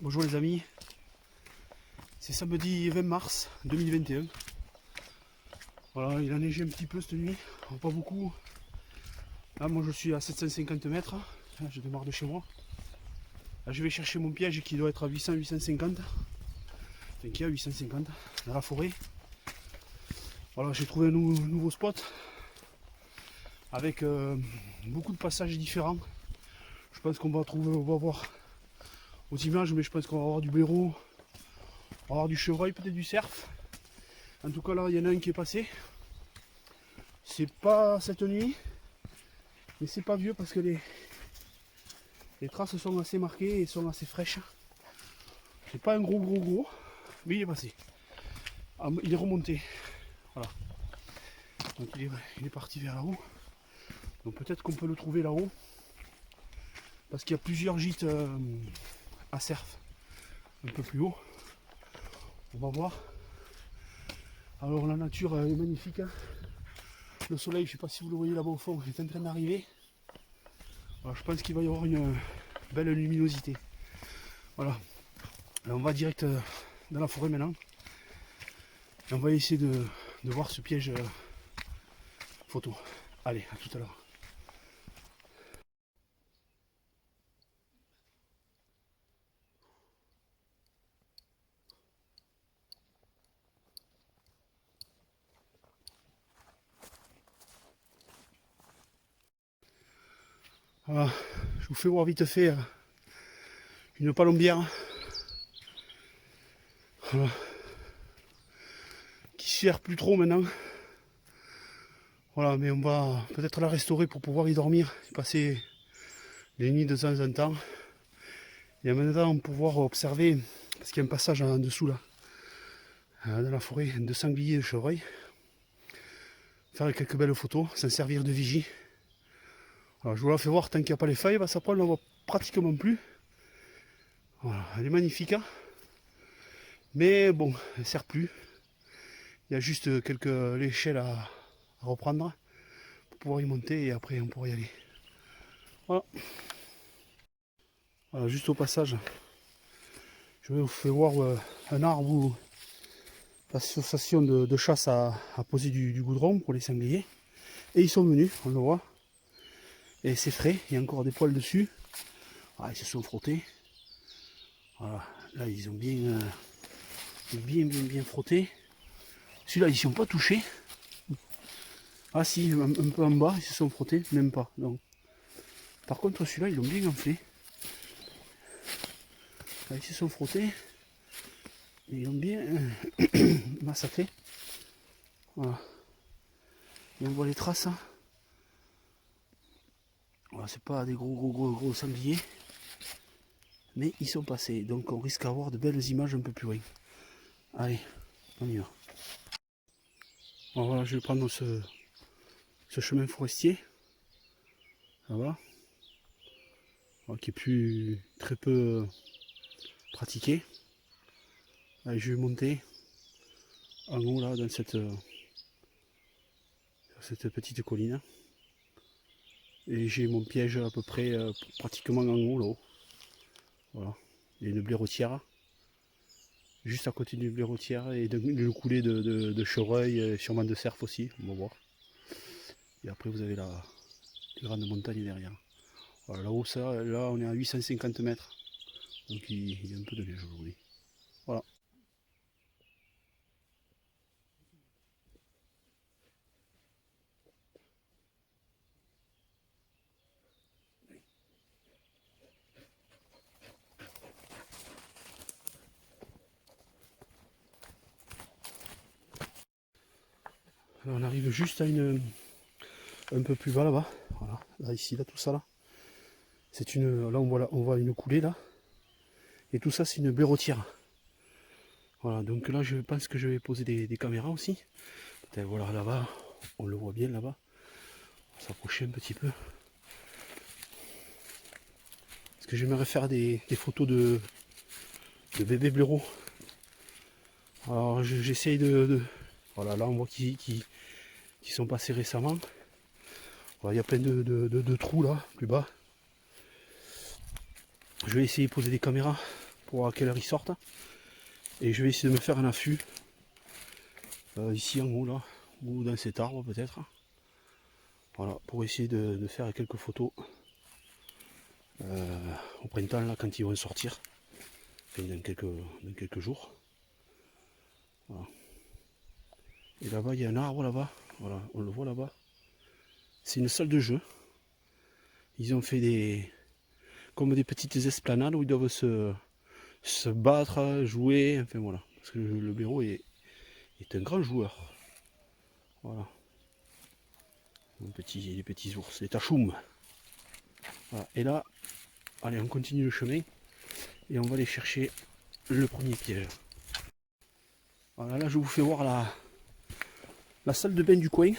Bonjour les amis, c'est samedi 20 mars 2021. Voilà, il a neigé un petit peu cette nuit, pas beaucoup. Là moi je suis à 750 mètres, là, je démarre de chez moi. Là je vais chercher mon piège qui doit être à 800-850. Enfin qui est à 850 dans la forêt. Voilà, j'ai trouvé un nouveau spot avec beaucoup de passages différents. Je pense qu'on va trouver, on va voir aux images, mais je pense qu'on va avoir du blaireau, on va avoir du chevreuil, peut-être du cerf. En tout cas là il y en a un qui est passé. C'est pas cette nuit, mais c'est pas vieux parce que les traces sont assez marquées et sont assez fraîches. C'est pas un gros, mais il est passé. Ah, il est remonté. Voilà. Donc il est parti vers là-haut. Donc peut-être qu'on peut le trouver là-haut. Parce qu'il y a plusieurs gîtes à cerf. Un peu plus haut. On va voir. Alors la nature est magnifique. Hein. Le soleil, je sais pas si vous le voyez là-bas au fond, il est en train d'arriver. Je pense qu'il va y avoir une belle luminosité. Voilà. Alors on va direct dans la forêt maintenant. Et on va essayer de voir ce piège photo. Allez, à tout à l'heure. Voilà, je vous fais voir vite fait une palombière. Voilà. Qui sert plus trop maintenant. Voilà, mais on va peut-être la restaurer pour pouvoir y dormir, y passer les nuits de temps en temps. Et maintenant pouvoir observer, parce qu'il y a un passage en dessous là, dans la forêt, de sangliers et de chevreuils. Faire quelques belles photos, s'en servir de vigie. Alors, je vous la fais voir tant qu'il n'y a pas les feuilles, ça après on ne la voit pratiquement plus. Voilà, elle est magnifique, hein, mais bon, elle ne sert plus. Il y a juste quelques l'échelle à reprendre pour pouvoir y monter et après on pourra y aller. Voilà. Voilà, juste au passage, je vais vous faire voir un arbre où l'association de chasse a posé du goudron pour les sangliers. Et ils sont venus, on le voit. Et c'est frais, il y a encore des poils dessus. Ah, ils se sont frottés. Voilà, là ils ont bien frotté. Celui-là, ils ne sont pas touchés. Ah si, un peu en bas, ils se sont frottés, même pas. Non. Par contre, celui-là, ils l'ont bien gonflé. Là, ils se sont frottés. Et ils l'ont bien massacré. Voilà. Et on voit les traces. Hein. Voilà, c'est pas des gros sangliers. Mais ils sont passés. Donc on risque d'avoir de belles images un peu plus loin. Allez, on y va. Alors voilà, je vais prendre ce chemin forestier. Là-bas. Qui est plus très peu pratiqué. Allez, je vais monter en haut là dans cette petite colline. Et j'ai mon piège à peu près pratiquement en haut là-haut. Voilà. Il y a une blaireautière. Juste à côté d'une blaireautière et le coulée de chevreuil et sûrement de cerf aussi, on va voir. Et après vous avez la grande montagne derrière. Voilà, là-haut, là on est à 850 mètres. Donc il y a un peu de neige aujourd'hui. Voilà. Alors, on arrive juste à un peu plus bas là-bas. Voilà, là ici, là, tout ça là. C'est là on voit une coulée là. Et tout ça c'est une blaireautière. Voilà, donc là je pense que je vais poser des caméras aussi. Peut-être voilà là-bas, on le voit bien là-bas. On va s'approcher un petit peu. Parce que j'aimerais faire des photos de bébés blaireaux. Alors j'essaye Voilà, là on voit qu'ils sont passés récemment. Voilà, il y a plein de trous là, plus bas. Je vais essayer de poser des caméras pour voir à quelle heure ils sortent. Et je vais essayer de me faire un affût ici en haut là, ou dans cet arbre peut-être. Voilà, pour essayer de faire quelques photos au printemps là quand ils vont sortir. Enfin, dans quelques jours. Voilà. Et là-bas il y a un arbre là-bas. Voilà, on le voit là-bas. C'est une salle de jeu. Ils ont fait comme des petites esplanades où ils doivent se battre, jouer, enfin voilà. Parce que le blaireau est un grand joueur. Voilà. Les petits ours, les tachoums. Voilà. Et là, allez, on continue le chemin et on va aller chercher le premier piège. Voilà, là je vous fais voir la salle de bain du coin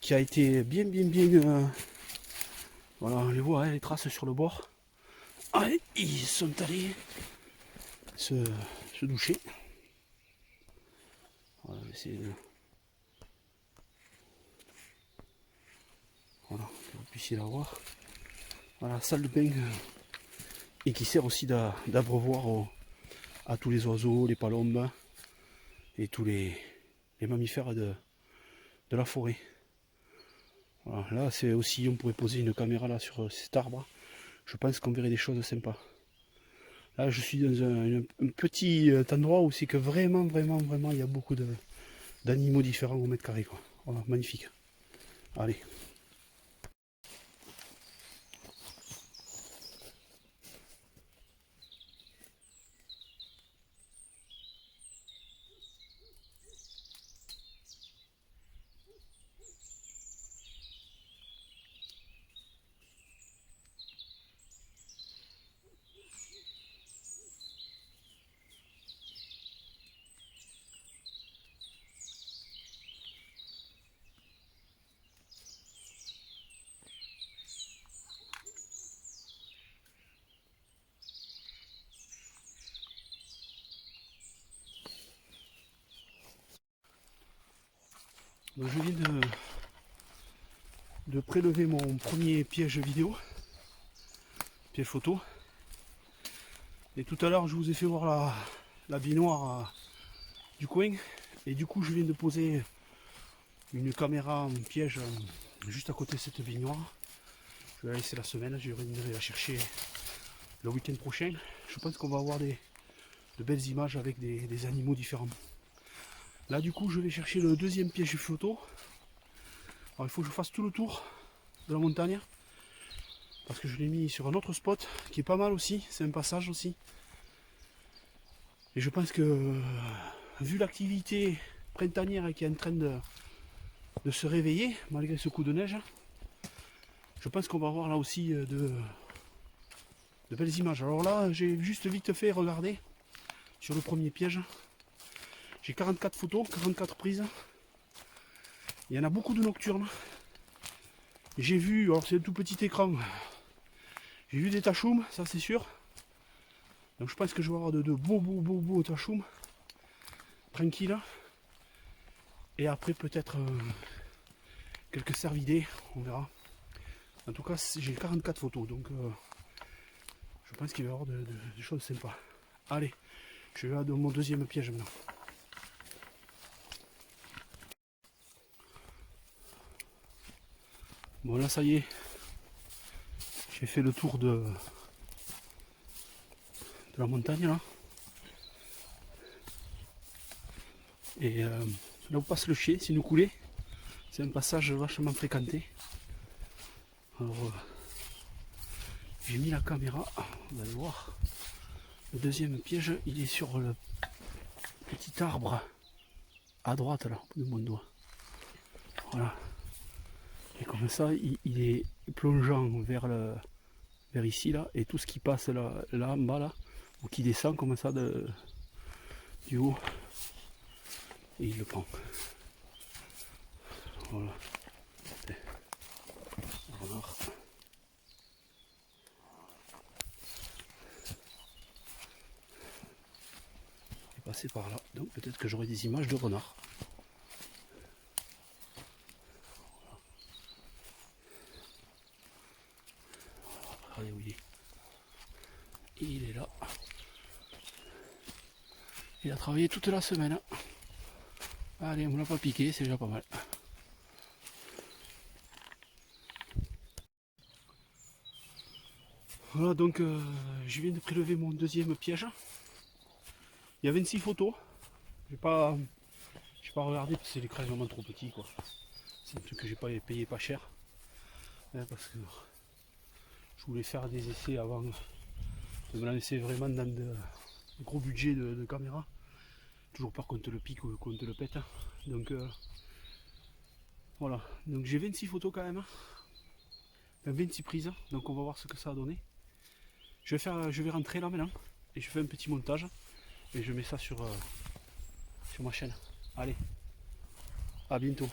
qui a été bien voilà, on les voit, hein, les traces sur le bord. Ah, ils sont allés se doucher. Voilà, voilà, que vous puissiez la voir. Voilà, salle de bain et qui sert aussi d'abreuvoir à tous les oiseaux, les palombes et tous les mammifères de la forêt. Voilà, là c'est aussi, on pourrait poser une caméra là sur cet arbre. Je pense qu'on verrait des choses sympas. Là je suis dans un petit endroit où c'est que vraiment il y a beaucoup d'animaux différents au mètre carré, quoi. Voilà, magnifique. Allez. Donc je viens de prélever mon premier piège vidéo, piège photo. Et tout à l'heure je vous ai fait voir la baignoire du coin. Et du coup je viens de poser une caméra en piège juste à côté de cette baignoire. Je vais la laisser la semaine, je vais la chercher le week-end prochain. Je pense qu'on va avoir de belles images avec des animaux différents. Là du coup je vais chercher le deuxième piège photo. Alors il faut que je fasse tout le tour de la montagne. Parce que je l'ai mis sur un autre spot qui est pas mal aussi, c'est un passage aussi. Et je pense que vu l'activité printanière qui est en train de se réveiller, malgré ce coup de neige, je pense qu'on va avoir là aussi de belles images. Alors là, j'ai juste vite fait regarder sur le premier piège. J'ai 44 photos, 44 prises. Il y en a beaucoup de nocturnes. J'ai vu, alors c'est un tout petit écran, j'ai vu des tachoums, ça c'est sûr. Donc je pense que je vais avoir de beaux tachoums. Tranquille. Et après peut-être quelques cervidés, on verra. En tout cas, j'ai 44 photos, donc je pense qu'il va y avoir des choses sympas. Allez, je vais à mon deuxième piège maintenant. Bon là ça y est, j'ai fait le tour de la montagne là. Et là où passe le Chier, c'est une coulée. C'est un passage vachement fréquenté. Alors j'ai mis la caméra, vous allez voir. Le deuxième piège, il est sur le petit arbre à droite là, de mon doigt. Voilà. Et comme ça, il est plongeant vers ici là, et tout ce qui passe là en bas là, ou qui descend comme ça du haut, et il le prend. Voilà. Renard. Il est passé par là, donc peut-être que j'aurai des images de renard. Regardez où il est. Il est là. Il a travaillé toute la semaine. Allez, on ne l'a pas piqué, c'est déjà pas mal. Voilà, donc je viens de prélever mon deuxième piège. Il y a 26 photos. Je n'ai pas regardé parce que l'écran est vraiment trop petit, quoi. C'est un truc que j'ai pas payé pas cher. Parce que je voulais faire des essais avant de me lancer vraiment dans de gros budget de caméra. Toujours peur qu'on te le pique ou qu'on te le pète. Donc voilà. Donc j'ai 26 photos quand même. Enfin, 26 prises. Donc on va voir ce que ça a donné. Je vais rentrer là maintenant. Et je fais un petit montage. Et je mets ça sur ma chaîne. Allez, à bientôt.